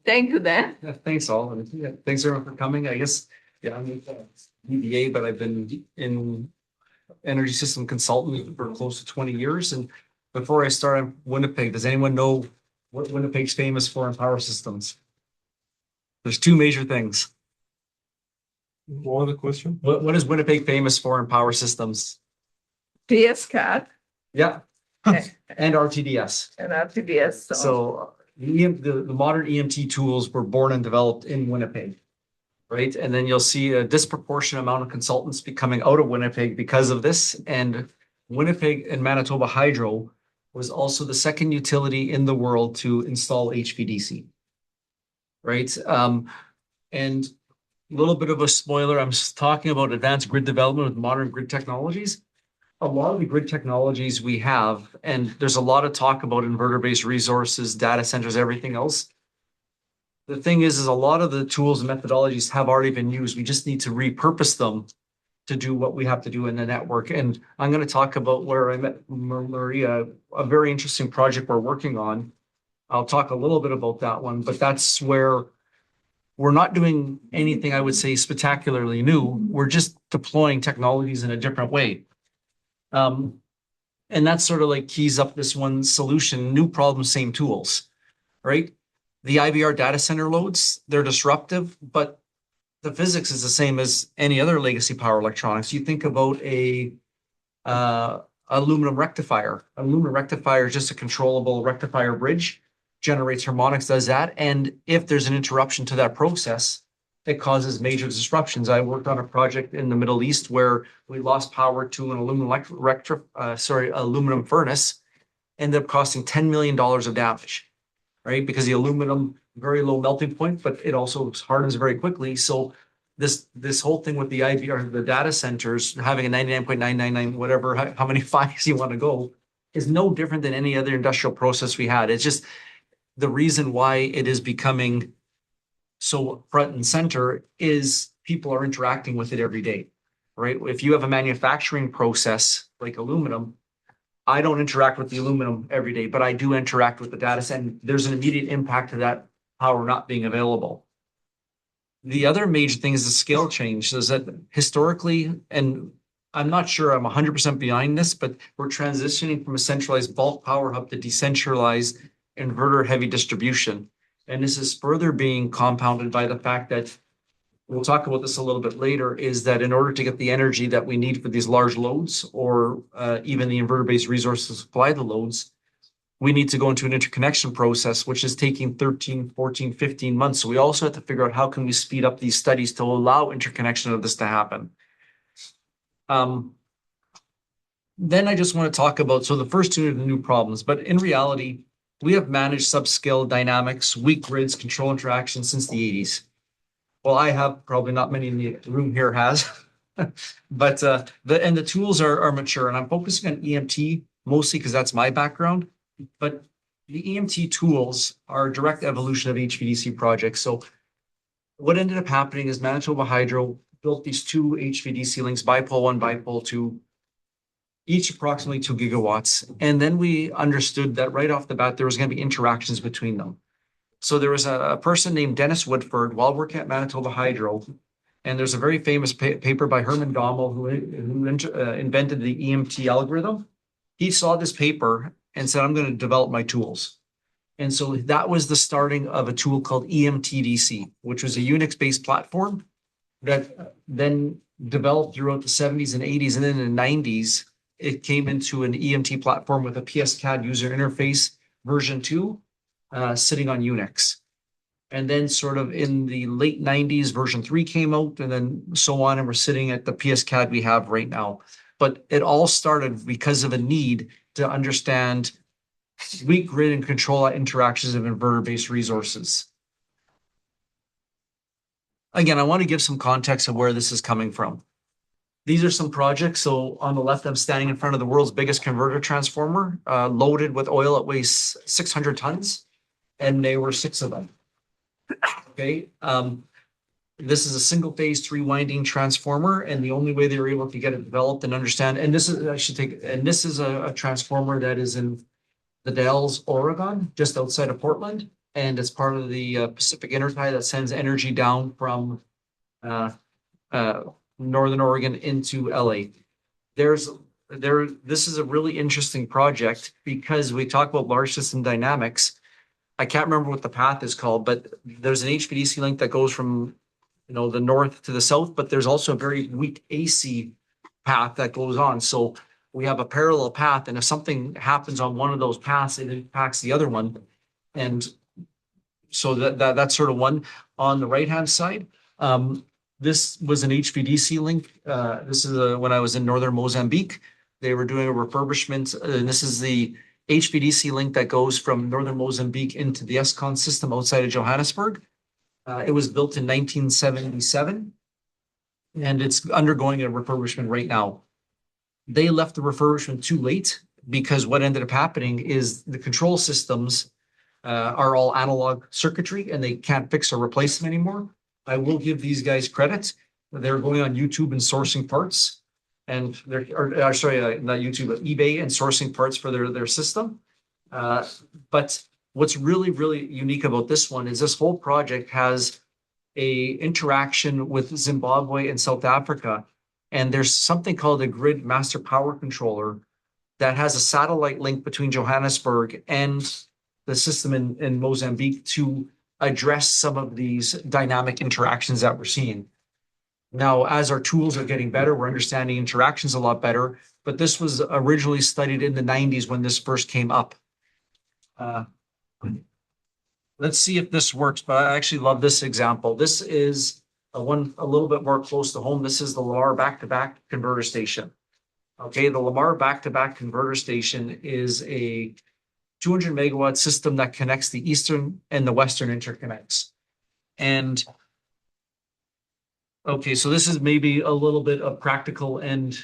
Thank you, Dan. Yeah, thanks all. And yeah, thanks everyone for coming. I guess, yeah, I'm with EBA, but I've been in energy system consultant for close to 20 years. And before I start on Winnipeg, does anyone know what Winnipeg's famous for in power systems? There's two major things. What was the question? What is Winnipeg famous for in power systems? PS-CAD Yeah, and and RTDS. RTDS. So the modern EMT tools were born and developed in Winnipeg, right? And then you'll see a disproportionate amount of consultants coming out of Winnipeg because of this. And Winnipeg and Manitoba Hydro was also the second utility in the world to install HVDC, right? And a little bit of a spoiler, I'm talking about advanced grid development with modern grid technologies. A lot of the grid technologies we have, and there's a lot of talk about inverter-based resources, data centers, everything else. The thing is a lot of the tools and methodologies have already been used. We just need to repurpose them to do what we have to do in the network. And I'm going to talk about where I met Maria, a very interesting project we're working on. I'll talk a little bit about that one, but that's where we're not doing anything I would say spectacularly new. We're just deploying technologies in a different way. And that's sort of like keys up this one solution, new problem, same tools, right? The IVR data center loads, they're disruptive, but the physics is the same as any other legacy power electronics. You think about a aluminum rectifier. Aluminum rectifier is just a controllable rectifier bridge, generates harmonics, does that. And if there's an interruption to that process, it causes major disruptions. I worked on a project in the Middle East where we lost power to an aluminum furnace, ended up costing $10 million of damage, right? Because the aluminum, very low melting point, but it also hardens very quickly. So this whole thing with the IVR, the data centers, having a 99.999, whatever, how many fives you want to go, is no different than any other industrial process we had. It's just the reason why it is becoming so front and center is people are interacting with it every day, right? If you have a manufacturing process like aluminum, I don't interact with the aluminum every day, but I do interact with the data center. And there's an immediate impact to that power not being available. The other major thing is the scale change. Is that historically, and I'm not sure I'm 100% behind this, but we're transitioning from a centralized bulk power hub to decentralized inverter heavy distribution. And this is further being compounded by the fact that, we'll talk about this a little bit later, is that in order to get the energy that we need for these large loads, or even the inverter-based resources to supply the loads, we need to go into an interconnection process, which is taking 13, 14, 15 months. So we also have to figure out how can we speed up these studies to allow interconnection of this to happen. Then I just want to talk about, so the first two are the new problems, but in reality, we have managed subscale dynamics, weak grids, control interaction since the 80s. Well, I have, probably not many in the room here has, but the tools are mature, and I'm focusing on EMT mostly because that's my background. But the EMT tools are a direct evolution of HVDC projects. So what ended up happening is Manitoba Hydro built these two HVDC links, bipole 1, bipole 2, each approximately 2 gigawatts. And then we understood that right off the bat, there was going to be interactions between them. So there was a person named Dennis Woodford while working at Manitoba Hydro. And there's a very famous paper by Herman Gommel who invented the EMT algorithm. He saw this paper and said, I'm going to develop my tools. And so that was the starting of a tool called EMT-DC, which was a Unix-based platform that then developed throughout the 70s and 80s. And then in the 90s, it came into an EMT platform with a PS-CAD user interface version 2 sitting on Unix. And then sort of in the late 90s, version 3 came out, and then so on, and we're sitting at the PS-CAD we have right now. But it all started because of a need to understand weak grid and control interactions of inverter-based resources. Again, I want to give some context of where this is coming from. These are some projects. So on the left, I'm standing in front of the world's biggest converter transformer, loaded with oil. It weighs 600 tons, and there were 6 of them. Okay. This is a single phase 3 winding transformer, and the only way they were able to get it developed and understand, and this is, this is a transformer that is in the Dalles, Oregon, just outside of Portland. and it's part of the Pacific Intertie that sends energy down from Northern Oregon into LA. This is a really interesting project because we talk about large system dynamics. I can't remember what the path is called, but there's an HVDC link that goes from, the north to the south, but there's also a very weak AC path that goes on. So we have a parallel path, and if something happens on one of those paths, it impacts the other one. And so that's sort of one. On the right-hand side, this was an HVDC link. This is when I was in northern Mozambique. They were doing a refurbishment, and this is the HVDC link that goes from northern Mozambique into the ESCON system outside of Johannesburg. It was built in 1977, and it's undergoing a refurbishment right now. They left the refurbishment too late because what ended up happening is the control systems are all analog circuitry, and they can't fix or replace them anymore. I will give these guys credit. They're going on YouTube and sourcing parts, and not YouTube, but eBay and sourcing parts for their system. But what's really, really unique about this one is this whole project has a interaction with Zimbabwe and South Africa. And there's something called a grid master power controller that has a satellite link between Johannesburg and the system in Mozambique to address some of these dynamic interactions that we're seeing. Now, as our tools are getting better, we're understanding interactions a lot better, but this was originally studied in the 90s when this first came up. Let's see if this works, but I actually love this example. This is one a little bit more close to home. This is the Lamar back-to-back converter station. Okay, the Lamar back-to-back converter station is a 200 megawatt system that connects the eastern and the western interconnects. And okay, so this is maybe a little bit of practical and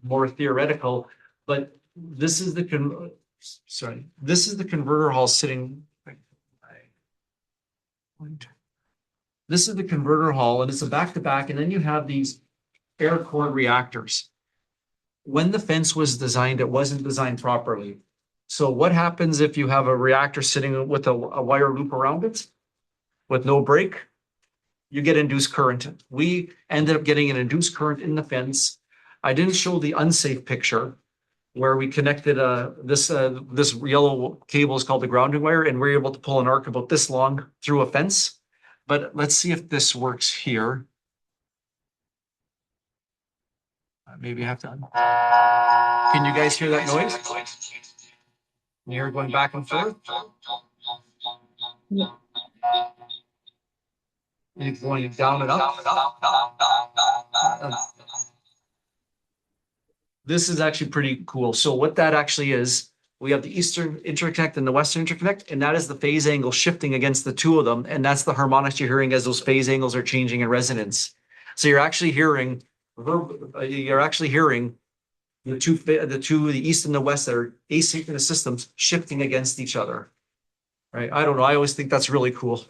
more theoretical, but this is the converter hall sitting. This is the converter hall, and it's a back-to-back, and then you have these air core reactors. When the fence was designed, it wasn't designed properly. So what happens if you have a reactor sitting with a wire loop around it with no break? You get induced current. We ended up getting an induced current in the fence. I didn't show the unsafe picture where we connected this yellow cable is called the grounding wire, and we're able to pull an arc about this long through a fence. But let's see if this works here. Maybe I have to. Can you guys hear that noise? Can you hear it going back and forth? Yeah. And it's going down and up. This is actually pretty cool. So what that actually is, we have the eastern interconnect and the western interconnect, and that is the phase angle shifting against the two of them, and that's the harmonics you're hearing as those phase angles are changing in resonance. So you're actually hearing the east and the west that are asynchronous systems shifting against each other. Right? I don't know. I always think that's really cool.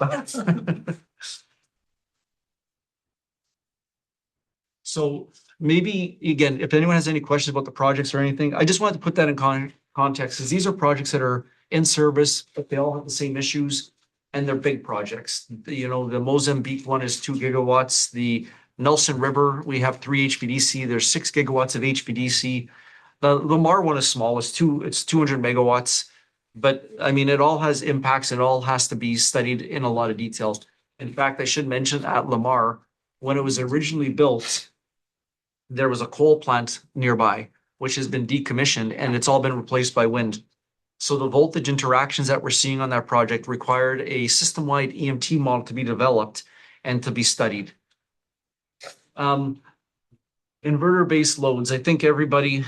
So maybe, again, if anyone has any questions about the projects or anything, I just wanted to put that in context, because these are projects that are in service, but they all have the same issues, and they're big projects. The Mozambique one is 2 gigawatts. The Nelson River, we have 3 HVDC. There's 6 gigawatts of HVDC. The Lamar one is small. It's 200 megawatts. But I mean, it all has impacts. It all has to be studied in a lot of detail. In fact, I should mention at Lamar, when it was originally built, there was a coal plant nearby, which has been decommissioned, and it's all been replaced by wind. So the voltage interactions that we're seeing on that project required a system-wide EMT model to be developed and to be studied. Inverter-based loads, I think everybody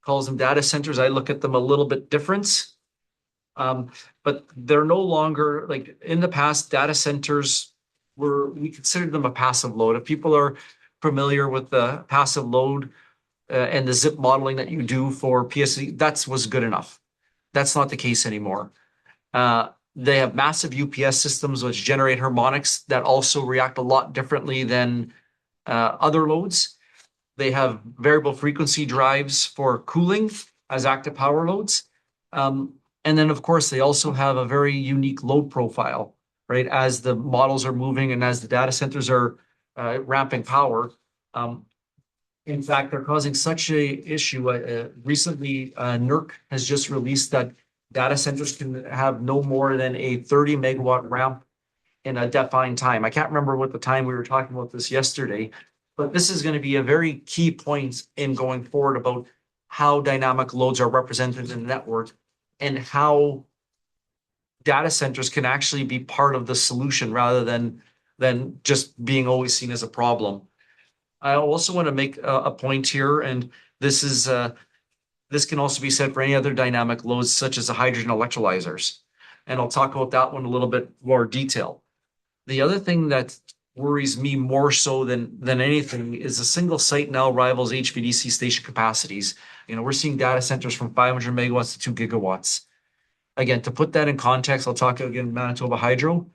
calls them data centers. I look at them a little bit different. But they're no longer, like in the past, data centers we considered them a passive load. If people are familiar with the passive load and the zip modeling that you do for PSC, that was good enough. That's not the case anymore. They have massive UPS systems which generate harmonics that also react a lot differently than other loads. They have variable frequency drives for cooling as active power loads. And then, of course, they also have a very unique load profile, right? As the models are moving and as the data centers are ramping power. In fact, they're causing such a issue. Recently, NERC has just released that data centers can have no more than a 30 megawatt ramp in a defined time. I can't remember what the time we were talking about this yesterday, but this is going to be a very key point in going forward about how dynamic loads are represented in the network and how data centers can actually be part of the solution rather than just being always seen as a problem. I also want to make a point here, and this is this can also be said for any other dynamic loads such as the hydrogen electrolyzers. And I'll talk about that one a little bit more detail. The other thing that worries me more so than anything is a single site now rivals HVDC station capacities. You know, we're seeing data centers from 500 megawatts to 2 gigawatts. Again, to put that in context, I'll talk again Manitoba Hydro.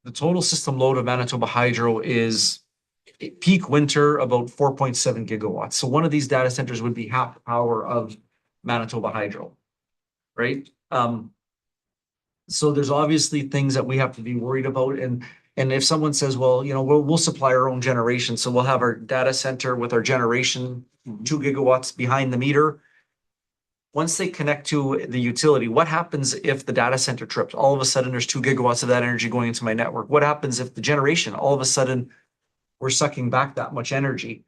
The total system load of Manitoba Hydro is peak winter about 4.7 gigawatts. So one of these data centers would be half the power of Manitoba Hydro, right? So there's obviously things that we have to be worried about. And if someone says, well, you know, we'll supply our own generation, so we'll have our data center with our generation 2 gigawatts behind the meter. Once they connect to the utility, what happens if the data center trips? All of a sudden, there's 2 gigawatts of that energy going into my network. What happens if the generation, all of a sudden, we're sucking back that much energy?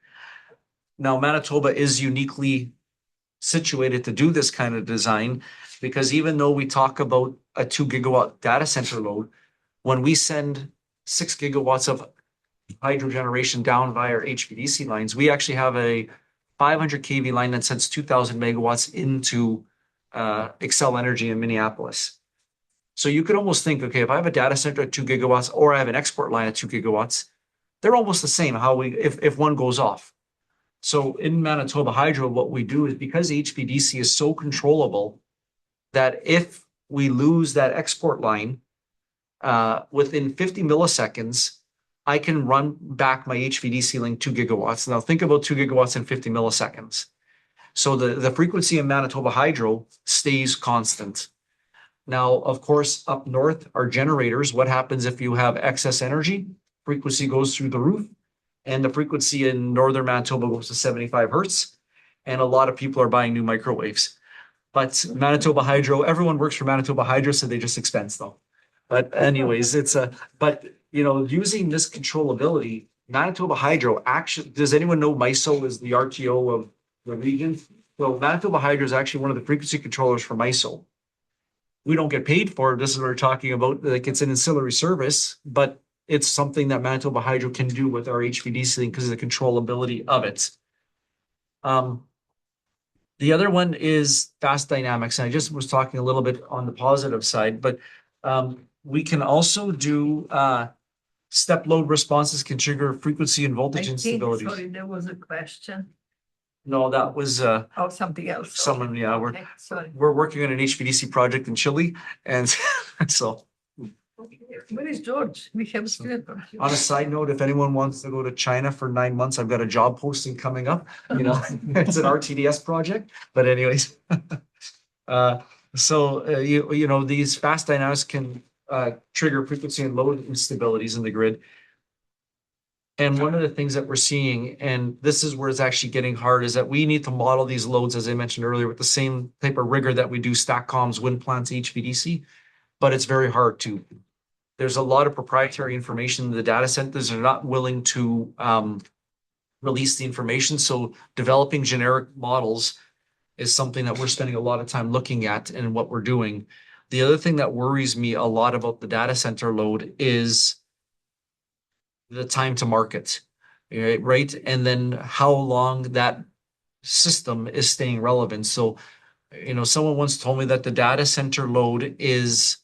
Now, Manitoba is uniquely situated to do this kind of design because even though we talk about a 2 gigawatt data center load, when we send 6 gigawatts of hydro generation down via our HVDC lines, we actually have a 500 kV line that sends 2,000 megawatts into Xcel Energy in Minneapolis. So you could almost think, okay, if I have a data center at 2 gigawatts or I have an export line at 2 gigawatts, they're almost the same how if one goes off. So in Manitoba Hydro, what we do is because HVDC is so controllable that if we lose that export line within 50 milliseconds, I can run back my HVDC link 2 gigawatts. Now think about 2 gigawatts in 50 milliseconds. So the frequency in Manitoba Hydro stays constant. Now, of course, up north are generators. What happens if you have excess energy? Frequency goes through the roof. And the frequency in northern Manitoba goes to 75 hertz. And a lot of people are buying new microwaves. But Manitoba Hydro, everyone works for Manitoba Hydro, so they just expense them. But anyways, but you know, using this controllability, Manitoba Hydro actually, does anyone know MISO is the RTO of the region? Well, Manitoba Hydro is actually one of the frequency controllers for MISO. We don't get paid for it. This is what we're talking about. Like it's an ancillary service, but it's something that Manitoba Hydro can do with our HVDC link because of the controllability of it. The other one is fast dynamics. And I just was talking a little bit on the positive side, but we can also do step load responses can trigger frequency and voltage instabilities. Sorry, there was a question. No, that was Oh, something else. someone, yeah, Okay, sorry. we're working on an HVDC project in Chile. And so Where is George? We have student. on a side note, if anyone wants to go to China for 9 months, I've got a job posting coming up. You know, it's an RTDS project. But anyways, you know, these fast dynamics can trigger frequency and load instabilities in the grid. And one of the things that we're seeing, and this is where it's actually getting hard, is that we need to model these loads, as I mentioned earlier, with the same type of rigor that we do STATCOMs, wind plants, HVDC, but it's very hard to. There's a lot of proprietary information. The data centers are not willing to release the information. So developing generic models is something that we're spending a lot of time looking at and what we're doing. The other thing that worries me a lot about the data center load is the time to market, right? And then how long that system is staying relevant. So, you know, someone once told me that the data center load is,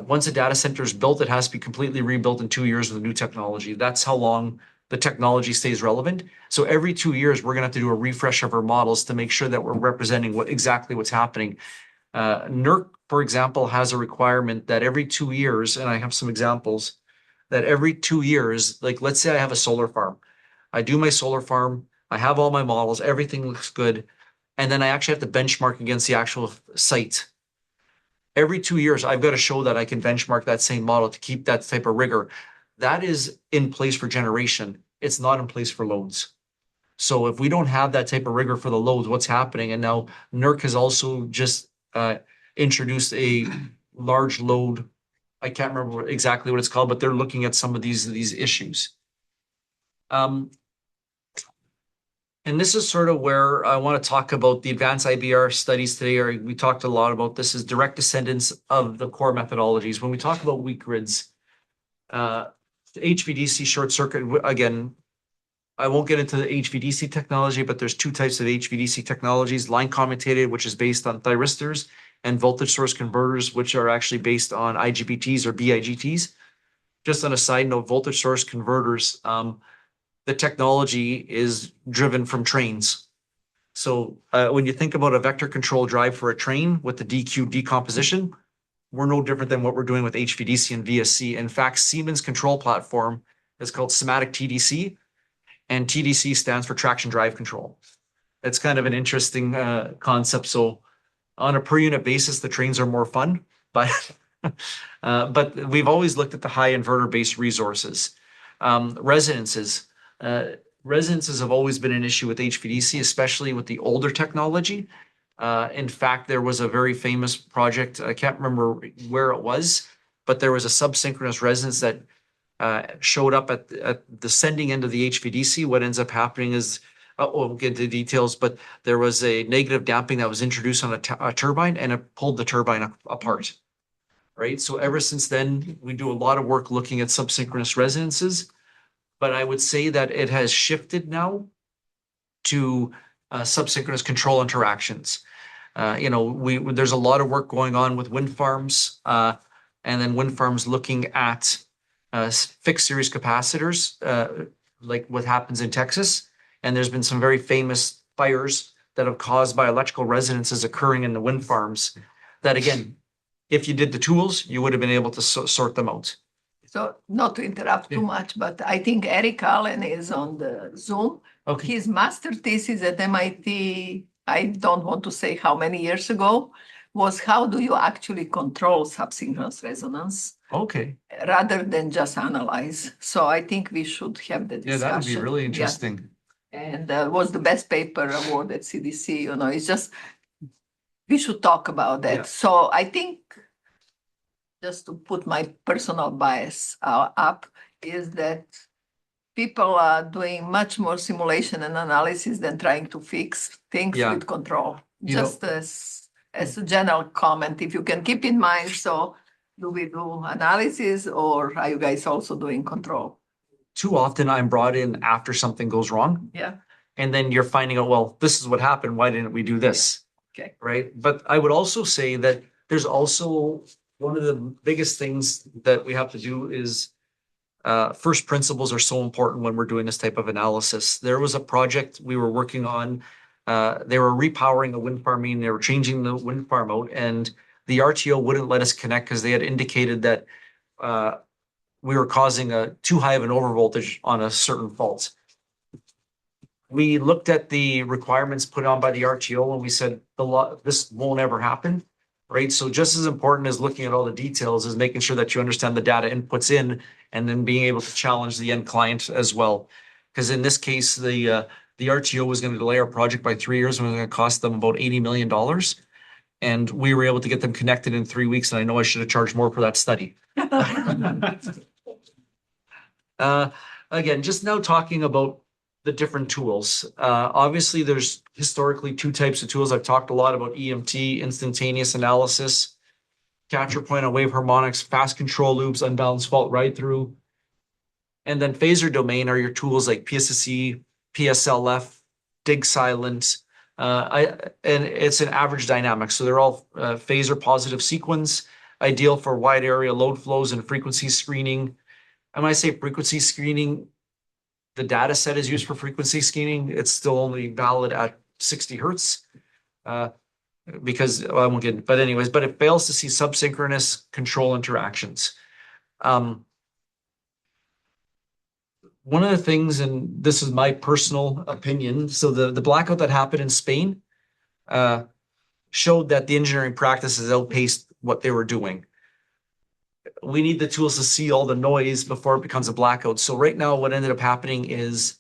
once a data center is built, it has to be completely rebuilt in 2 years with new technology. That's how long the technology stays relevant. So every 2 years, we're going to have to do a refresh of our models to make sure that we're representing exactly what's happening. NERC, for example, has a requirement that every 2 years, and I have some examples, that every 2 years, like let's say I have a solar farm. I do my solar farm, I have all my models, everything looks good. And then I actually have to benchmark against the actual site. every 2 years, I've got to show that I can benchmark that same model to keep that type of rigor. That is in place for generation. It's not in place for loads. So if we don't have that type of rigor for the loads, what's happening? And now NERC has also just introduced a large load. I can't remember exactly what it's called, but they're looking at some of these issues. And this is sort of where I want to talk about the advanced IBR studies today. We talked a lot about this as direct descendants of the core methodologies. When we talk about weak grids, the HVDC short circuit, again, I won't get into the HVDC technology, but there's two types of HVDC technologies: line commutated, which is based on thyristors, and voltage source converters, which are actually based on IGBTs or BIGTs. Just on a side note, voltage source converters, the technology is driven from trains. So when you think about a vector control drive for a train with the DQ decomposition, we're no different than what we're doing with HVDC and VSC. In fact, Siemens control platform is called Somatic TDC, and TDC stands for traction drive control. It's kind of an interesting concept. So on a per unit basis, the trains are more fun, but we've always looked at the high inverter-based resources. Resonances. Resonances have always been an issue with HVDC, especially with the older technology. In fact, there was a very famous project, I can't remember where it was, but there was a subsynchronous resonance that showed up at the sending end of the HVDC. What ends up happening is, we'll get into details, but there was a negative damping that was introduced on a turbine, and it pulled the turbine apart, right? So ever since then, we do a lot of work looking at subsynchronous resonances. But I would say that it has shifted now to subsynchronous control interactions. There's a lot of work going on with wind farms, and then wind farms looking at fixed series capacitors, like what happens in Texas. And there's been some very famous fires that have caused by electrical resonances occurring in the wind farms that, again, if you did the tools, you would have been able to sort them out. So not to interrupt too much, but I think Eric Allen is on the Zoom. Okay. His master thesis at MIT, I don't want to say how many years ago, was how do you actually control subsynchronous resonance Okay. rather than just analyze. So I think we should have the discussion. Yeah, that would be really interesting. Yeah. And was the best paper award at CDC. It's just, we should talk about that. Yeah. So I think, just to put my personal bias up, is that people are doing much more simulation and analysis than trying to fix things with control. Just as a general comment, if you can keep in mind, so do we do analysis, or are you guys also doing control? Too often I'm brought in after something goes wrong. Yeah. And then you're finding out, well, this is what happened. Why didn't we do this? Okay. Right. But I would also say that there's also one of the biggest things that we have to do is first principles are so important when we're doing this type of analysis. There was a project we were working on. They were repowering a wind farm, meaning they were changing the wind farm out, and the RTO wouldn't let us connect because they had indicated that we were causing too high of an overvoltage on a certain fault. We looked at the requirements put on by the RTO and we said, this won't ever happen. Right. So just as important as looking at all the details is making sure that you understand the data inputs in, and then being able to challenge the end client as well. Because in this case, the RTO was going to delay our project by 3 years and it was going to cost them about $80 million. And we were able to get them connected in 3 weeks. And I know I should have charged more for that study. Again, just now talking about the different tools. Obviously, there's historically two types of tools. I've talked a lot about EMT, instantaneous analysis, capture point on wave harmonics, fast control loops, unbalanced fault ride through. And then phaser domain are your tools like PSSE, PSLF, dig silent, and it's an average dynamic. So they're all phaser positive sequence, ideal for wide area load flows and frequency screening. And when I say frequency screening, the data set is used for frequency screening. It's still only valid at 60 hertz because I won't get, but anyways, but it fails to see subsynchronous control interactions. One of the things, and this is my personal opinion, so the blackout that happened in Spain showed that the engineering practices outpaced what they were doing. We need the tools to see all the noise before it becomes a blackout. So right now, what ended up happening is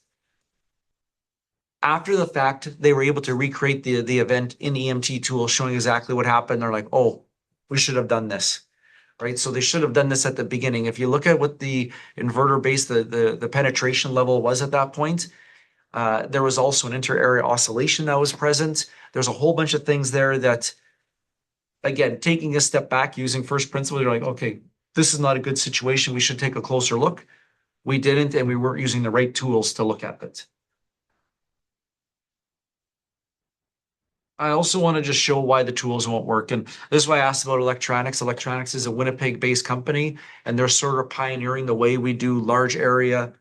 after the fact, they were able to recreate the event in EMT tools showing exactly what happened. They're like, oh, we should have done this, right? So they should have done this at the beginning. If you look at what the inverter-based, the penetration level was at that point, there was also an inter-area oscillation that was present. There's a whole bunch of things there that, again, taking a step back using first principles, you're like, okay, this is not a good situation. We should take a closer look. We didn't, and we weren't using the right tools to look at it. I also want to just show why the tools won't work. And this is why I asked about Electronics. Electronics is a Winnipeg-based company, and they're sort of pioneering the way we do large area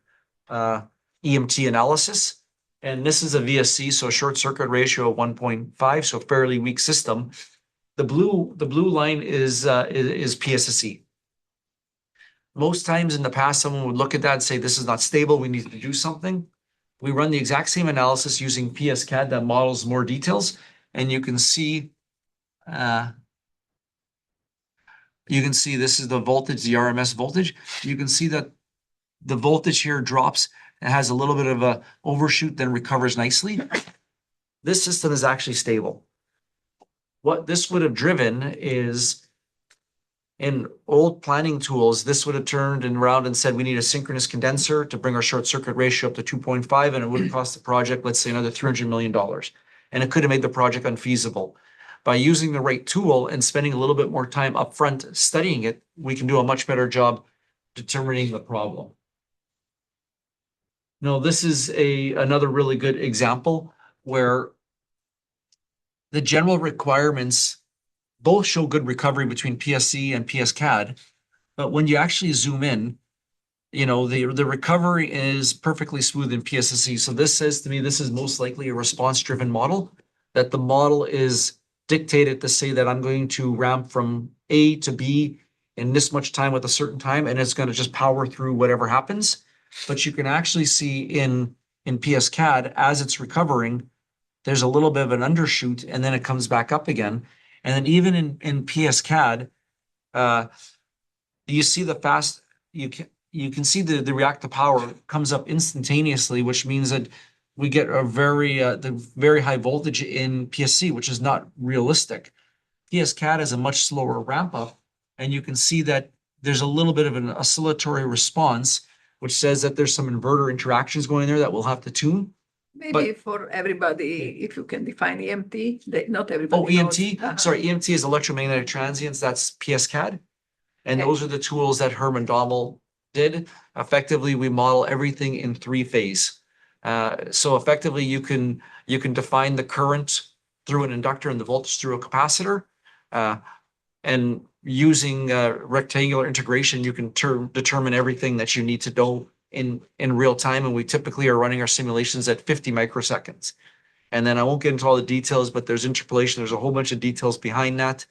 EMT analysis. And this is a VSC, so a short circuit ratio of 1.5, so a fairly weak system. The blue line is PSSE. Most times in the past, someone would look at that and say, this is not stable, we need to do something. We run the exact same analysis using PSCAD that models more details. And you can see this is the voltage, the RMS voltage. You can see that the voltage here drops. It has a little bit of a overshoot, then recovers nicely. This system is actually stable. What this would have driven is in old planning tools, this would have turned around and said, we need a synchronous condenser to bring our short circuit ratio up to 2.5, and it would have cost the project, let's say, another $300 million. And it could have made the project unfeasible. By using the right tool and spending a little bit more time upfront studying it, we can do a much better job determining the problem. Now, this is another really good example where the general requirements both show good recovery between PSC and PSCAD, but when you actually zoom in, you know, the recovery is perfectly smooth in PSSE. So this says to me, this is most likely a response-driven model, that the model is dictated to say that I'm going to ramp from A to B in this much time with a certain time, and it's going to just power through whatever happens. But you can actually see in PSCAD, as it's recovering, there's a little bit of an undershoot, and then it comes back up again. And then even in PSCAD, you see the fast, you can see the reactive power comes up instantaneously, which means that we get a the very high voltage in PSC, which is not realistic. PSCAD is a much slower ramp up, and you can see that there's a little bit of an oscillatory response, which says that there's some inverter interactions going there that we'll have to tune. Maybe for everybody, if you can define EMT, not everybody. Oh, EMT? Sorry, EMT is electromagnetic transients. That's PSCAD. And those are the tools that Herman Dommel did. Effectively, we model everything in 3-phase. So effectively, you can define the current through an inductor and the voltage through a capacitor. And using rectangular integration, you can determine everything that you need to know in real time. And we typically are running our simulations at 50 microseconds. And then I won't get into all the details, but there's interpolation. There's a whole bunch of details behind that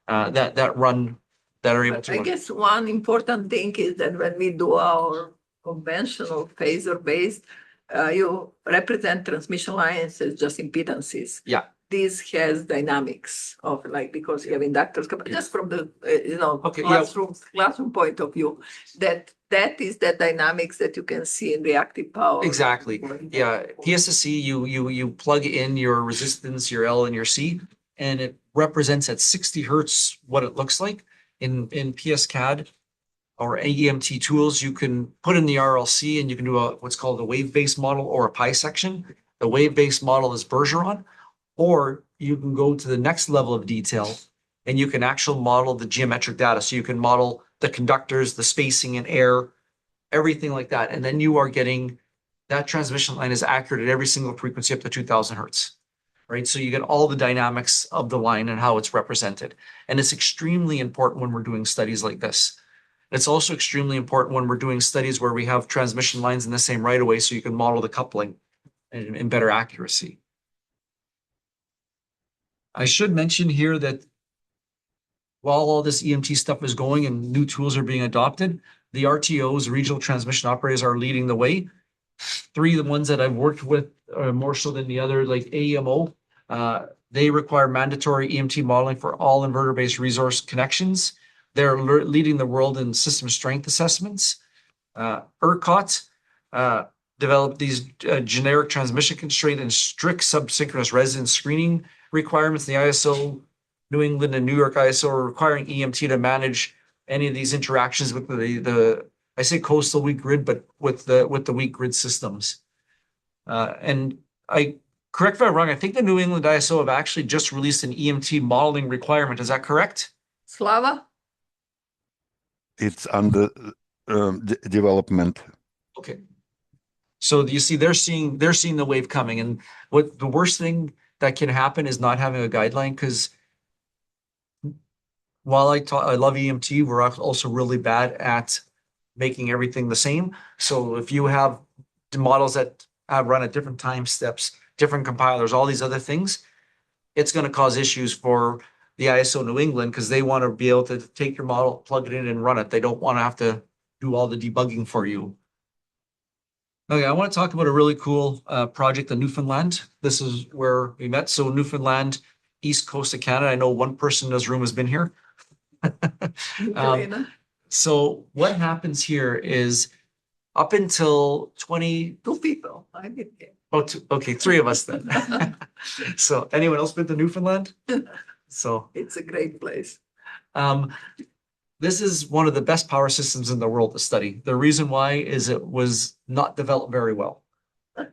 that are able to. I guess one important thing is that when we do our conventional phasor-based, you represent transmission lines as just impedances. Yeah. This has dynamics of because you have inductors, just from the classroom point of view, that is the dynamics that you can see in reactive power. Exactly. Yeah. PSSC, you plug in your resistance, your L and your C, and it represents at 60 hertz what it looks like. In PSCAD or EMT tools, you can put in the RLC and you can do what's called a wave-based model or a pi section. The wave-based model is Bergeron, or you can go to the next level of detail and you can actually model the geometric data. So you can model the conductors, the spacing in air, everything like that. And then you are getting that transmission line is accurate at every single frequency up to 2000 hertz. Right? So you get all the dynamics of the line and how it's represented. And it's extremely important when we're doing studies like this. It's also extremely important when we're doing studies where we have transmission lines in the same right of way, so you can model the coupling in better accuracy. I should mention here that while all this EMT stuff is going and new tools are being adopted, the RTOs, regional transmission operators, are leading the way. 3 of the ones that I've worked with more so than the other, like AEMO, They require mandatory EMT modeling for all inverter-based resource connections. They're leading the world in system strength assessments. ERCOT developed these generic transmission constraint and strict subsynchronous resonance screening requirements. The ISO, New England and New York ISO are requiring EMT to manage any of these interactions with the I say coastal weak grid, but with the weak grid systems. And correct me if I'm wrong, I think the New England ISO have actually just released an EMT modeling requirement. Is that correct? Slava? It's under development. Okay. So you see, they're seeing the wave coming, and what the worst thing that can happen is not having a guideline, because while I love EMT, we're also really bad at making everything the same. So if you have models that run at different time steps, different compilers, all these other things, it's going to cause issues for the ISO New England, because they want to be able to take your model, plug it in and run it. They don't want to have to do all the debugging for you. Okay, I want to talk about a really cool project in Newfoundland. This is where we met. So Newfoundland, east coast of Canada. I know one person in this room has been here. So what happens here is up until 22 people. I did it. Oh, okay, 3 of us then. So anyone else been to Newfoundland? So It's a great place. this is one of the best power systems in the world to study. The reason why is it was not developed very well.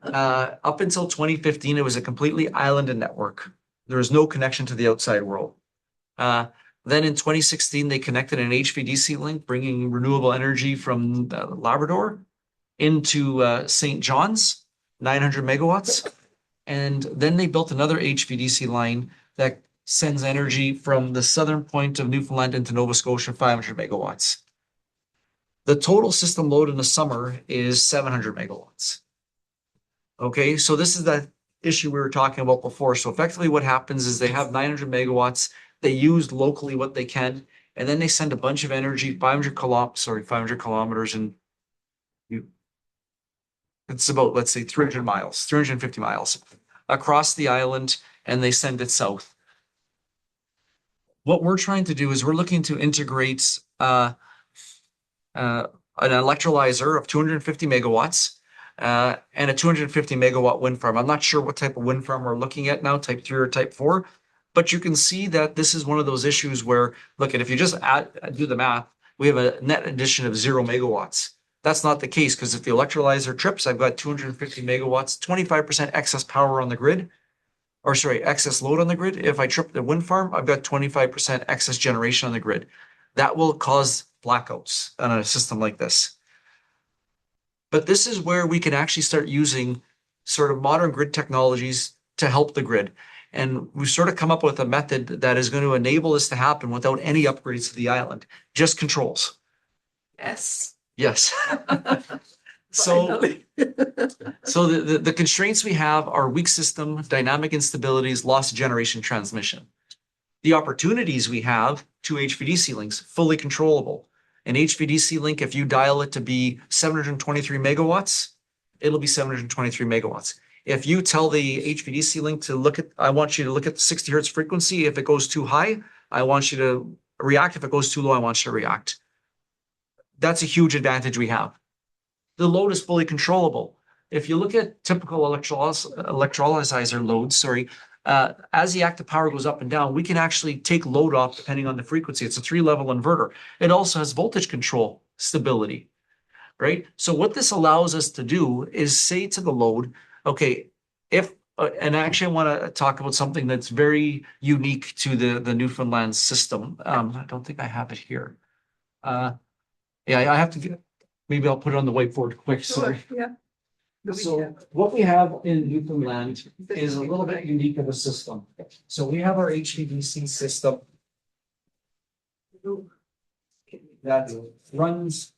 Up until 2015, it was a completely islanded network. There was no connection to the outside world. Then in 2016, they connected an HVDC link, bringing renewable energy from Labrador into St. John's, 900 megawatts. And then they built another HVDC line that sends energy from the southern point of Newfoundland into Nova Scotia, 500 megawatts. The total system load in the summer is 700 megawatts. Okay, so this is that issue we were talking about before. So effectively what happens is they have 900 megawatts. They use locally what they can, and then they send a bunch of energy, 500 kilometers, and it's about, let's say, 300 miles, 350 miles across the island, and they send it south. What we're trying to do is we're looking to integrate an electrolyzer of 250 megawatts and a 250 megawatt wind farm. I'm not sure what type of wind farm we're looking at now, type 3 or type 4, but you can see that this is one of those issues where, look, if you just do the math, we have a net addition of 0 megawatts. That's not the case, because if the electrolyzer trips, I've got 250 megawatts, 25% excess power on the grid, or sorry, excess load on the grid. If I trip the wind farm, I've got 25% excess generation on the grid. That will cause blackouts on a system like this. But this is where we can actually start using sort of modern grid technologies to help the grid. And we've sort of come up with a method that is going to enable this to happen without any upgrades to the island, just controls. Yes. Yes. So Finally. the constraints we have are weak system, dynamic instabilities, loss of generation transmission. The opportunities we have, 2 HVDC links, fully controllable. An HVDC link, if you dial it to be 723 megawatts, it'll be 723 megawatts. If you tell the HVDC link to look at, I want you to look at the 60 hertz frequency. If it goes too high, I want you to react. If it goes too low, I want you to react. That's a huge advantage we have. The load is fully controllable. If you look at typical electrolyzer loads, as the active power goes up and down, we can actually take load off depending on the frequency. It's a 3-level inverter. It also has voltage control stability, right? So what this allows us to do is say to the load, okay, and actually I want to talk about something that's very unique to the Newfoundland system. I don't think I have it here. Yeah, I have to maybe I'll put it on the whiteboard quick. Sorry. Yeah. So what we have in Newfoundland is a little bit unique of a system. So we have our HVDC system that runs.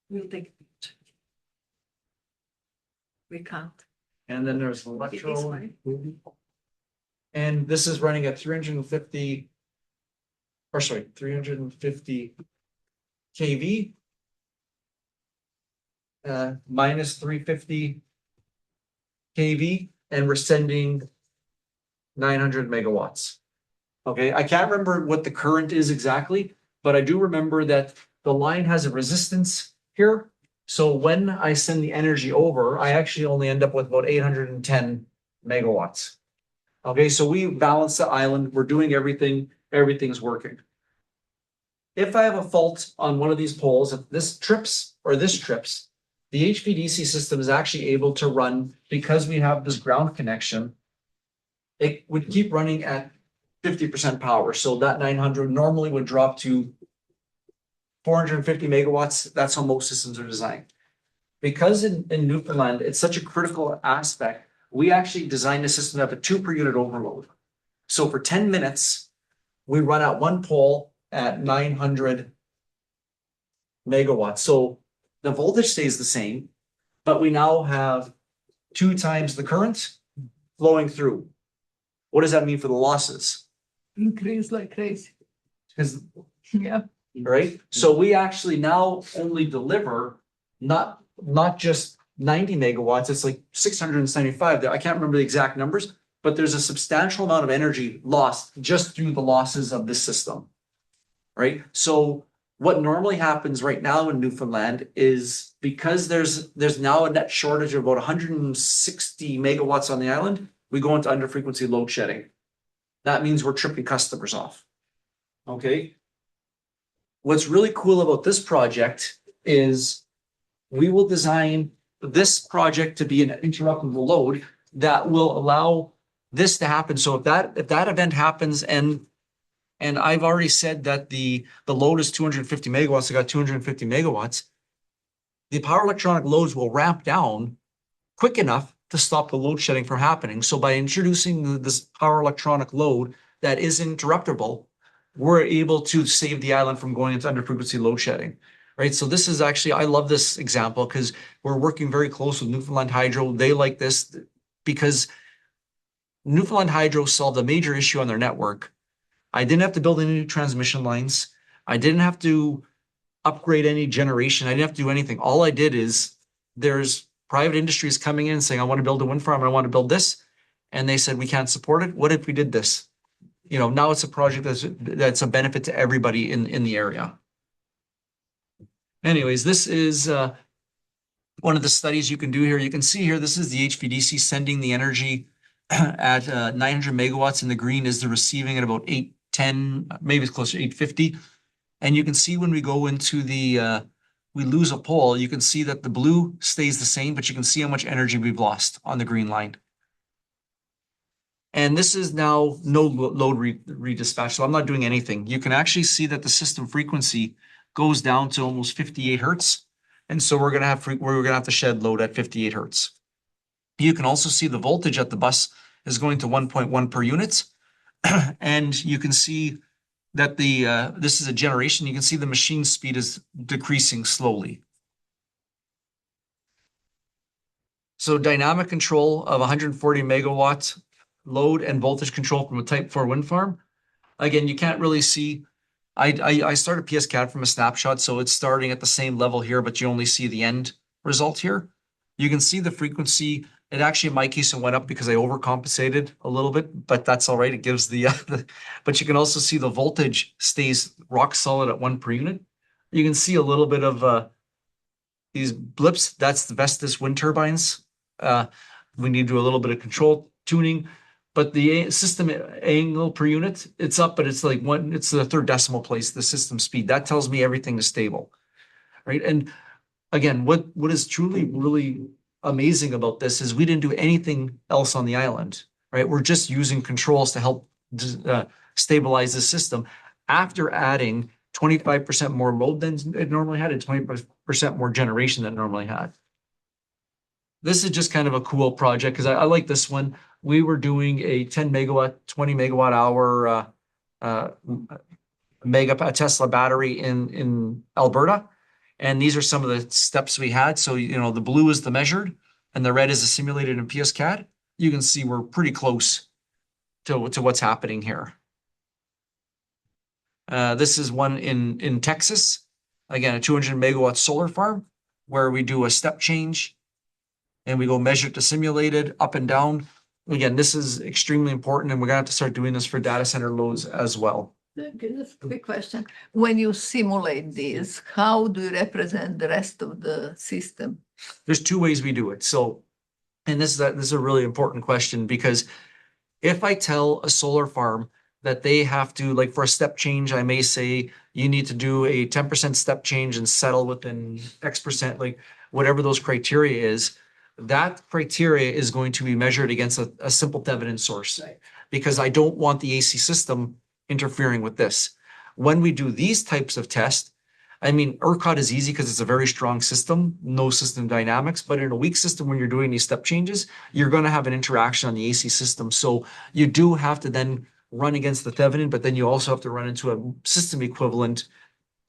We'll take it. We can't. And then there's This electro. way. And this is running at 350 kV. Minus 350 kV, and we're sending 900 megawatts. Okay, I can't remember what the current is exactly, but I do remember that the line has a resistance here. So when I send the energy over, I actually only end up with about 810 megawatts. Okay, so we balance the island. We're doing everything. Everything's working. If I have a fault on one of these poles, if this trips or this trips, the HVDC system is actually able to run, because we have this ground connection, it would keep running at 50% power. So that 900 normally would drop to 450 megawatts. That's how most systems are designed. Because in Newfoundland, it's such a critical aspect, we actually designed a system to have a 2 per unit overload. So for 10 minutes, we run at one pole at 900 megawatts. So the voltage stays the same, but we now have 2 times the current flowing through. What does that mean for the losses? Increase like crazy. Because, Yeah. right? So we actually now only deliver not just 90 megawatts, it's like 675. I can't remember the exact numbers, but there's a substantial amount of energy lost just through the losses of this system, right? So what normally happens right now in Newfoundland is, because there's now a net shortage of about 160 megawatts on the island, we go into under-frequency load shedding. That means we're tripping customers off. Okay. What's really cool about this project is we will design this project to be an interruptible load that will allow this to happen. So if that event happens, and I've already said that the load is 250 megawatts, I got 250 megawatts, the power electronic loads will ramp down quick enough to stop the load shedding from happening. So by introducing this power electronic load that is interruptible, we're able to save the island from going into under frequency load shedding, right? So this is actually, I love this example because we're working very close with Newfoundland Hydro. They like this because Newfoundland Hydro solved a major issue on their network. I didn't have to build any new transmission lines. I didn't have to upgrade any generation. I didn't have to do anything. All I did is, there's private industries coming in saying, I want to build a wind farm, I want to build this. And they said, we can't support it. What if we did this? You know, now it's a project that's a benefit to everybody in the area. Anyways, this is one of the studies you can do here. You can see here, this is the HVDC sending the energy at 900 megawatts. In the green is the receiving at about 810, maybe it's closer to 850. And you can see when we go into the, we lose a pole, you can see that the blue stays the same, but you can see how much energy we've lost on the green line. And this is now no load redispatch, so I'm not doing anything. You can actually see that the system frequency goes down to almost 58 hertz. And so we're gonna have to shed load at 58 hertz. You can also see the voltage at the bus is going to 1.1 per unit. And you can see that this is a generation. You can see the machine speed is decreasing slowly. So dynamic control of 140 megawatt load and voltage control from a type 4 wind farm. Again, you can't really see. I started PSCAD from a snapshot, so it's starting at the same level here, but you only see the end result here. You can see the frequency. It actually, in my case, it went up because I overcompensated a little bit, but that's all right. It gives but you can also see the voltage stays rock solid at 1 per unit. You can see a little bit of these blips. That's the Vestas wind turbines. We need to do a little bit of control tuning, but the system angle per unit, it's up, but it's like it's the third decimal place, the system speed. That tells me everything is stable, right? And again, what is truly really amazing about this is we didn't do anything else on the island, right? We're just using controls to help stabilize the system after adding 25% more load than it normally had and 20% more generation than it normally had. This is just kind of a cool project because I like this one. We were doing a 10 megawatt, 20 megawatt hour mega Tesla battery in Alberta. And these are some of the steps we had. So, you know, the blue is the measured and the red is the simulated in PSCAD. You can see we're pretty close to what's happening here. This is one in Texas. Again, a 200 megawatt solar farm where we do a step change and we go measured to simulated up and down. again, this is extremely important and we're gonna have to start doing this for data center loads as well. Just a quick question. When you simulate this, how do you represent the rest of the system? There's two ways we do it. So, and this is a really important question because if I tell a solar farm that they have to, like for a step change, I may say you need to do a 10% step change and settle within X%, like whatever those criteria is, that criteria is going to be measured against a simple evidence source. Right. Because I don't want the AC system interfering with this. When we do these types of tests, I mean, ERCOT is easy because it's a very strong system, no system dynamics, but in a weak system, when you're doing these step changes, you're going to have an interaction on the AC system. So you do have to then run against the Thevenin, but then you also have to run into a system equivalent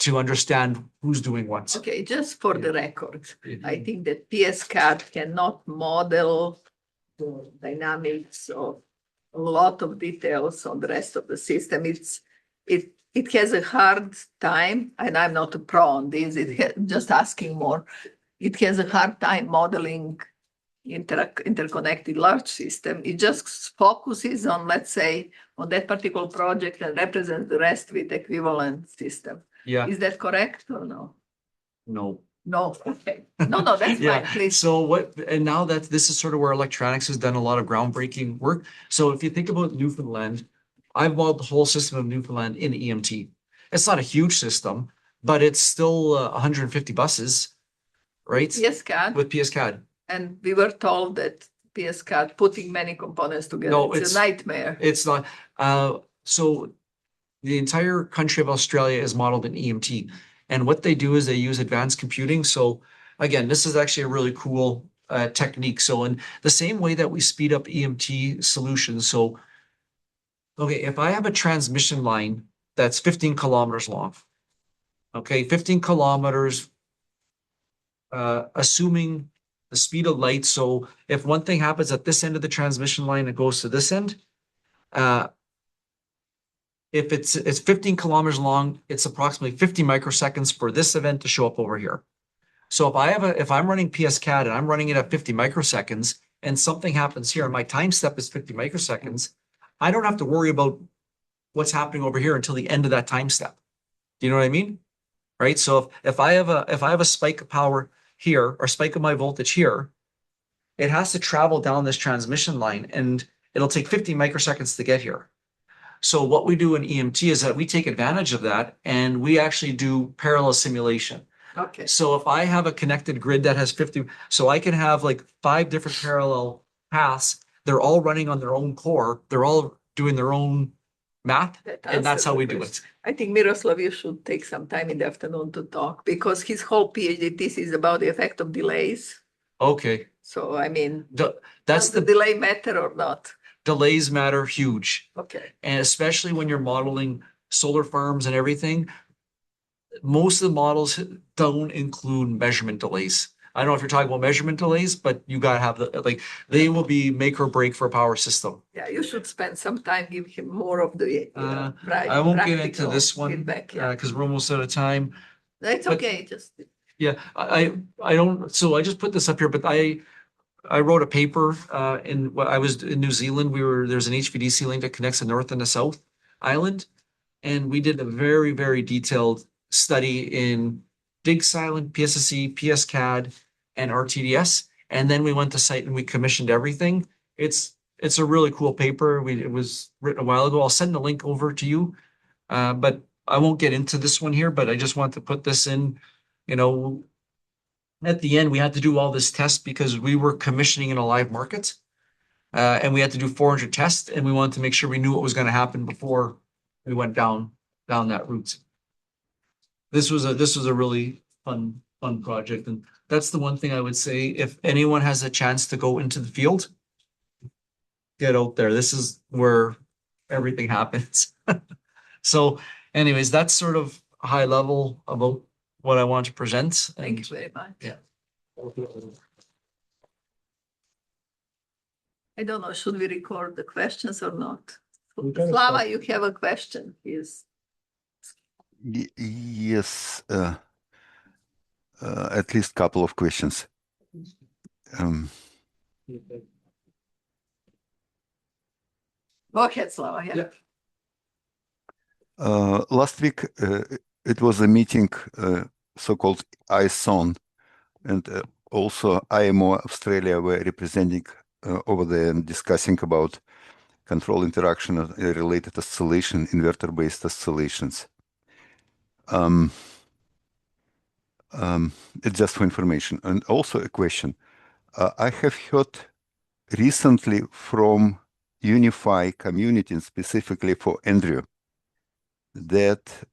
to understand who's doing what. Okay, just for the record, Mhm. I think that PSCAD cannot model the dynamics of a lot of details on the rest of the system. It has a hard time, and I'm not a pro on this, just asking more. It has a hard time modeling interconnected large system. It just focuses on, let's say, on that particular project and represents the rest with equivalent system. Yeah, Is that correct or no? no. No, okay. No, that's Yeah. fine, please. So what, and now that this is sort of where electronics has done a lot of groundbreaking work. So if you think about Newfoundland, I've modeled the whole system of Newfoundland in EMT. It's not a huge system, but it's still 150 buses, right? PSCAD, With PSCAD. and we were told that PSCAD putting many components together, No, it's a nightmare. It's not. So the entire country of Australia is modeled in EMT. And what they do is they use advanced computing. So again, this is actually a really cool technique. So in the same way that we speed up EMT solutions. So, okay, if I have a transmission line that's 15 kilometers long, okay, 15 kilometers, assuming the speed of light. So if one thing happens at this end of the transmission line, it goes to this end. If it's 15 kilometers long, it's approximately 50 microseconds for this event to show up over here. So if I'm running PSCAD and I'm running it at 50 microseconds and something happens here and my time step is 50 microseconds, I don't have to worry about what's happening over here until the end of that time step. Do you know what I mean? Right? So if I have a spike of power here or spike of my voltage here, it has to travel down this transmission line and it'll take 50 microseconds to get here. So what we do in EMT is that we take advantage of that and we actually do parallel simulation. Okay, So if I have a connected grid that has 50, so I can have like 5 different parallel paths. They're all running on their own core. They're all doing their own math, and that's how we do it. I think Miroslav, you should take some time in the afternoon to talk because his whole PhD thesis is about the effect of delays. Okay, So, I mean, that's does the the delay matter or not? delays matter huge. Okay, And especially when you're modeling solar farms and everything, most of the models don't include measurement delays. I don't know if you're talking about measurement delays, but you gotta have they will be make or break for a power system. yeah, you should spend some time, give him more of the I won't get into practical this one feedback, yeah. because we're almost out of time. That's but- okay, just, Yeah, I don't, so I just put this up here, but I wrote a paper when I was in New Zealand. There's an HVDC link that connects the North and the South Island. And we did a very, very detailed study in Dig Silent, PSSE, PSCAD, and RTDS. And then we went to site and we commissioned everything. It's a really cool paper. It was written a while ago. I'll send the link over to you. But I won't get into this one here, but I just want to put this in, at the end, we had to do all this test because we were commissioning in a live market. And we had to do 400 tests and we wanted to make sure we knew what was going to happen before we went down that route. This was a really fun project. And that's the one thing I would say, if anyone has a chance to go into the field, get out there. This is where everything happens. So anyways, that's sort of high level about what I want to present. thank you very much. Yeah. I don't know, should we record the questions or not? We can Slava, start. you have a question, yes. Yes, at least couple of questions. Go ahead, Slava, yeah. Last week, it was a meeting, so-called ISON, and also IMO Australia were representing over there and discussing about control interaction related oscillation, inverter-based oscillations. It's just for information. And also a question. I have heard recently from Unify community, and specifically for Andrew, that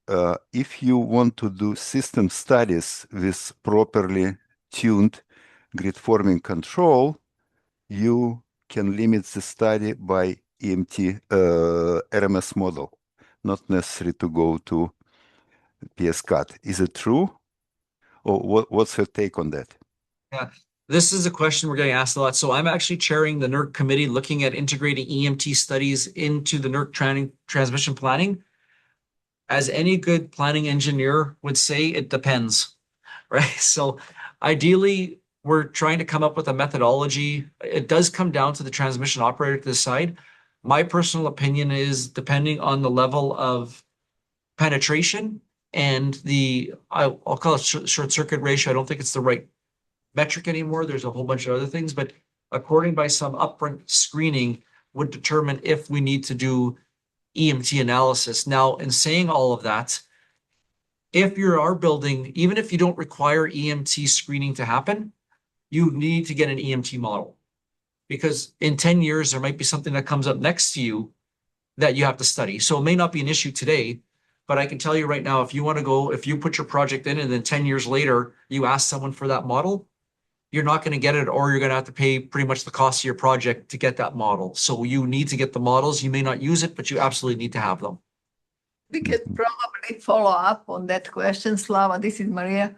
if you want to do system studies with properly tuned grid forming control, you can limit the study by EMT RMS model, not necessary to go to PSCAT. Is it true? Or what's your take on that? Yeah, this is a question we're getting asked a lot. So I'm actually chairing the NERC committee looking at integrating EMT studies into the NERC transmission planning. As any good planning engineer would say, it depends, right? So ideally, we're trying to come up with a methodology. It does come down to the transmission operator to decide. My personal opinion is depending on the level of penetration and I'll call it short circuit ratio. I don't think it's the right metric anymore. There's a whole bunch of other things, but according by some upfront screening would determine if we need to do EMT analysis. Now, in saying all of that, if you are building, even if you don't require EMT screening to happen, you need to get an EMT model. Because in 10 years, there might be something that comes up next to you that you have to study. So it may not be an issue today, but I can tell you right now, if you put your project in and then 10 years later, you ask someone for that model, you're not going to get it, or you're going to have to pay pretty much the cost of your project to get that model. So you need to get the models. You may not use it, but you absolutely need to have them. We can probably follow up on that question, Slava. This is Maria.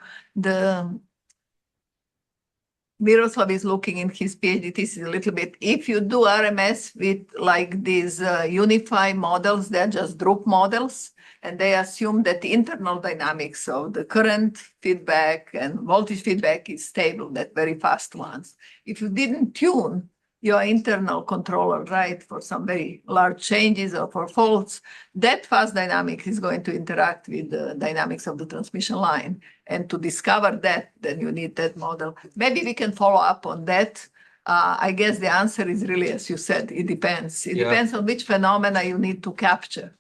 Miroslav is looking in his PhD thesis a little bit. If you do RMS with like these Unify models, they're just Drup models, and they assume that the internal dynamics of the current feedback and voltage feedback is stable, that very fast ones. If you didn't tune your internal controller, right, for some very large changes or for faults, that fast dynamic is going to interact with the dynamics of the transmission line. And to discover that, then you need that model. Maybe we can follow up on that. I guess the answer is really, as you said, it depends. It depends on which phenomena you need to capture.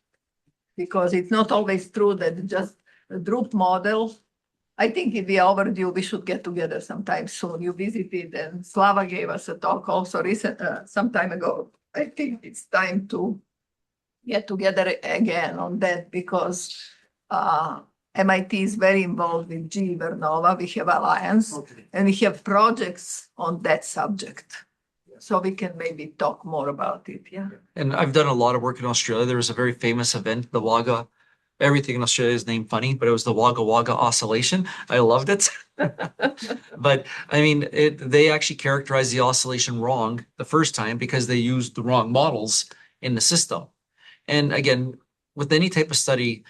Because it's not always true that just a Drup model. I think if we are overdue, we should get together sometime soon. You visited, and Slava gave us a talk also some time ago. I think it's time to get together again on that, because MIT is very involved with GE Vernova. We have Alliance, and we have projects on that subject. So we can maybe talk more about it, yeah. And I've done a lot of work in Australia. There was a very famous event, the Wagga. Everything in Australia is named funny, but it was the Wagga Wagga oscillation. I loved it. But I mean, they actually characterized the oscillation wrong the first time because they used the wrong models in the system. And again, with any type of study,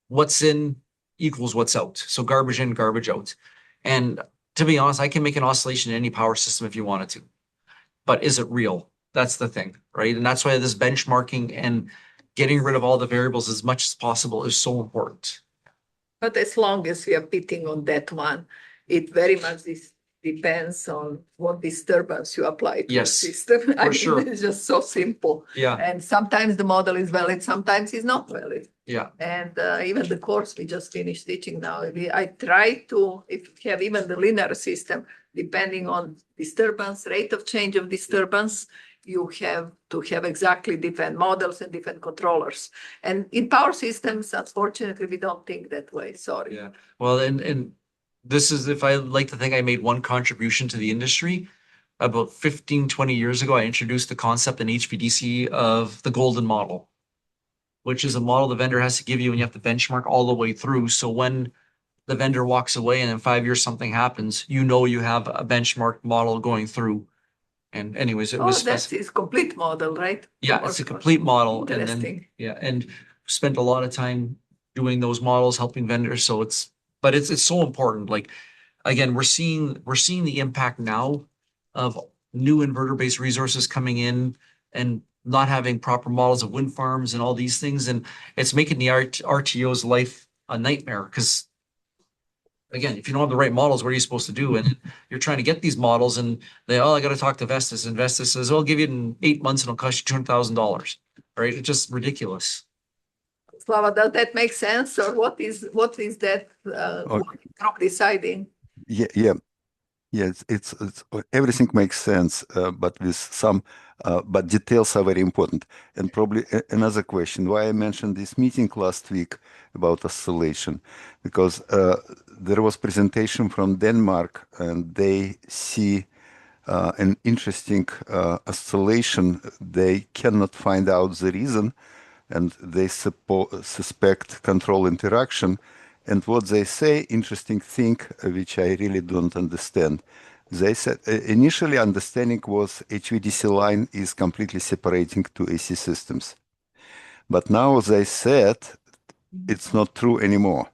what's in equals what's out. So garbage in, garbage out. And to be honest, I can make an oscillation in any power system if you wanted to. But is it real? That's the thing, right? And that's why this benchmarking and getting rid of all the variables as much as possible is so important. But as long as we are beating on that one, it very much depends on what disturbance you apply to the system. I mean, sure. It's just so simple. Yeah. And sometimes the model is valid, sometimes it's not valid. Yeah. And even the course we just finished teaching now, I try to, if you have even the linear system, depending on disturbance, rate of change of disturbance, you have to have exactly different models and different controllers. And in power systems, unfortunately, we don't think that way. Sorry. Yeah. Well, and this is, if I like to think I made one contribution to the industry, about 15, 20 years ago, I introduced the concept in HVDC of the golden model, which is a model the vendor has to give you and you have to benchmark all the way through. So when the vendor walks away and in 5 years something happens, you know you have a benchmark model going through. And anyways, that's his complete model, right? Yeah, it's a complete model. Interesting. And spent a lot of time doing those models, helping vendors. So it's so important. Like, again, we're seeing the impact now of new inverter-based resources coming in and not having proper models of wind farms and all these things. And it's making the RTO's life a nightmare because, again, if you don't have the right models, what are you supposed to do? And you're trying to get these models and I got to talk to Vestas. And Vestas says, I'll give you it in 8 months and it'll cost you $200,000. Right? It's just ridiculous. Slava, does that make sense, or what is that Okay. group deciding? Yeah. It's everything makes sense, but with some, but details are very important. And probably another question, why I mentioned this meeting last week about oscillation, because there was presentation from Denmark, and they see an interesting oscillation. They cannot find out the reason, and they suspect control interaction. And what they say, interesting thing, which I really don't understand. They said initially understanding was HVDC line is completely separating two AC systems. But now they said it's not true anymore.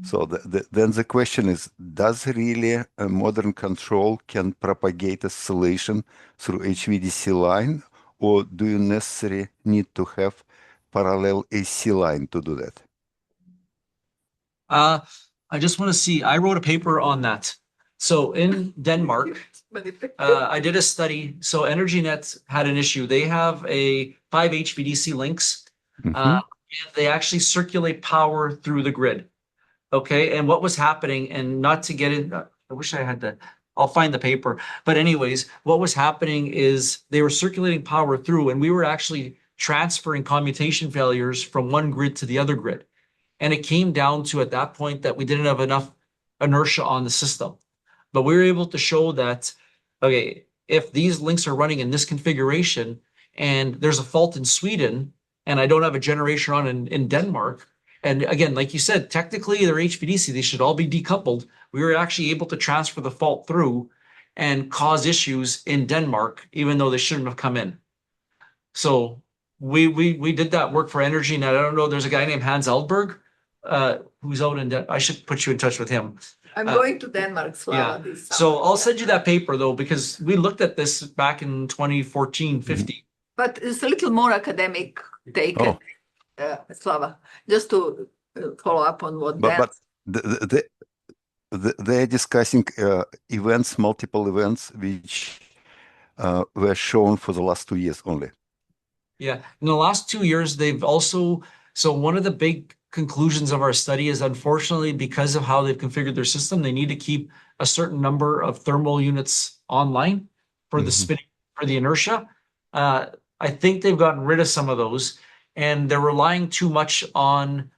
So then the question is, does really a modern control can propagate oscillation through HVDC line, or do you necessarily need to have parallel AC line to do that? I just want to see, I wrote a paper on that. So in Denmark, I did a study. So EnergyNet had an issue. They have 5 HVDC links. And they actually circulate power through the grid. Okay. And what was happening, and not to get in, I wish I had I'll find the paper. But anyways, what was happening is they were circulating power through, and we were actually transferring commutation failures from one grid to the other grid. And it came down to, at that point, that we didn't have enough inertia on the system. But we were able to show that, okay, if these links are running in this configuration and there's a fault in Sweden and I don't have a generation on in Denmark, and again, like you said, technically they're HVDC, they should all be decoupled. We were actually able to transfer the fault through and cause issues in Denmark, even though they shouldn't have come in. So we did that work for EnergyNet. I don't know, there's a guy named Hans Eldberg, who's out in I should put you in touch with him. I'm going to Denmark, Slava. Yeah. This So summer. I'll send you that paper though, because we looked at this back in 2014, 15. But it's a little more academic take, Oh. Slava, just to follow up on what Dan. But they're discussing events, multiple events, which were shown for the last 2 years only. Yeah. In the last 2 years, they've also, so one of the big conclusions of our study is, unfortunately, because of how they've configured their system, they need to keep a certain number of thermal units online for the spinning, for the inertia. I think they've gotten rid of some of those, and they're relying too much on,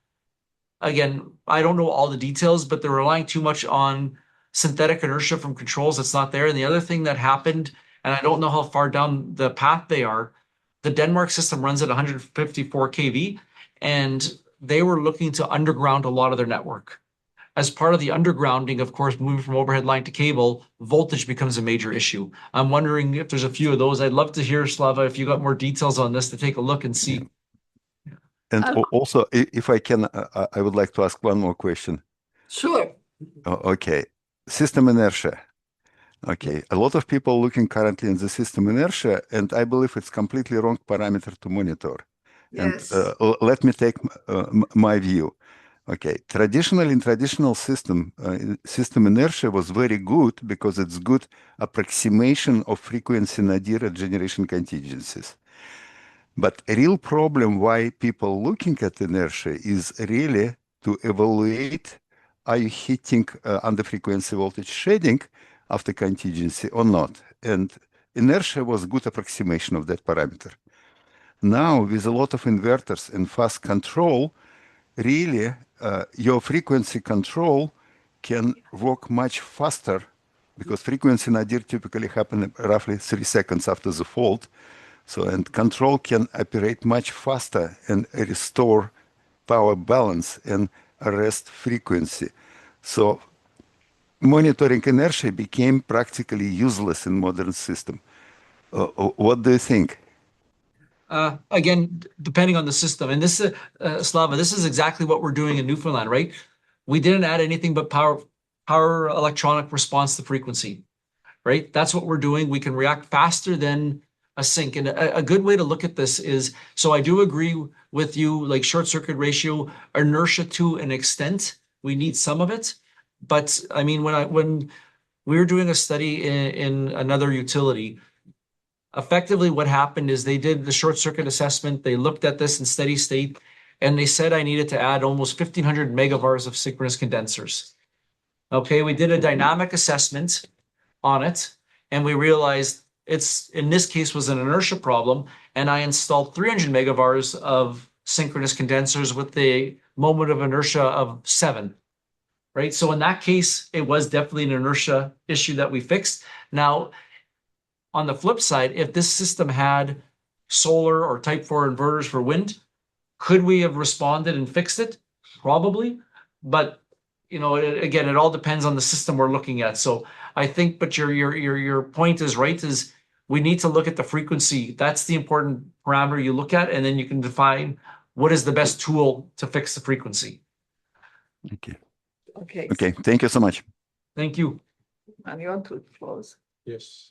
again, I don't know all the details, but they're relying too much on synthetic inertia from controls that's not there. And the other thing that happened, and I don't know how far down the path they are, the Denmark system runs at 154 kV, and they were looking to underground a lot of their network. As part of the undergrounding, of course, moving from overhead line to cable, voltage becomes a major issue. I'm wondering if there's a few of those. I'd love to hear, Slava, if you got more details on this, to take a look and see. And also, if I can, I would like to ask one more question. Sure. Okay, system inertia. Okay, a lot of people looking currently in the system inertia, and I believe it's completely wrong parameter to monitor. Yes. And let me take my view. Okay, traditionally in traditional system, system inertia was very good because it's good approximation of frequency nadir at generation contingencies. But a real problem why people looking at inertia is really to evaluate, are you hitting under frequency voltage shading after contingency or not? And inertia was good approximation of that parameter. Now, with a lot of inverters and fast control, really, your frequency control can work much faster because frequency nadir typically happen roughly 3 seconds after the fault. So, and control can operate much faster and restore power balance and arrest frequency. So, monitoring inertia became practically useless in modern system. What do you think? Again, depending on the system, and this is Slava, this is exactly what we're doing in Newfoundland, right? We didn't add anything but power electronic response to frequency, right? That's what we're doing. We can react faster than a sink. And a good way to look at this is, so I do agree with you, like short circuit ratio, inertia to an extent, we need some of it. But I mean, when we were doing a study in another utility, effectively what happened is they did the short circuit assessment. They looked at this in steady state and they said I needed to add almost 1,500 megavars of synchronous condensers. Okay, we did a dynamic assessment on it and we realized it's, in this case, was an inertia problem. And I installed 300 megavars of synchronous condensers with a moment of inertia of 7. Right. So in that case, it was definitely an inertia issue that we fixed. Now, on the flip side, if this system had solar or type 4 inverters for wind, could we have responded and fixed it? Probably. But, you know, again, it all depends on the system we're looking at. So I think, but your point is right, is we need to look at the frequency. That's the important parameter you look at, and then you can define what is the best tool to fix the frequency. Okay. Okay. Okay. Thank you so much. Thank you. And you want to close? Yes.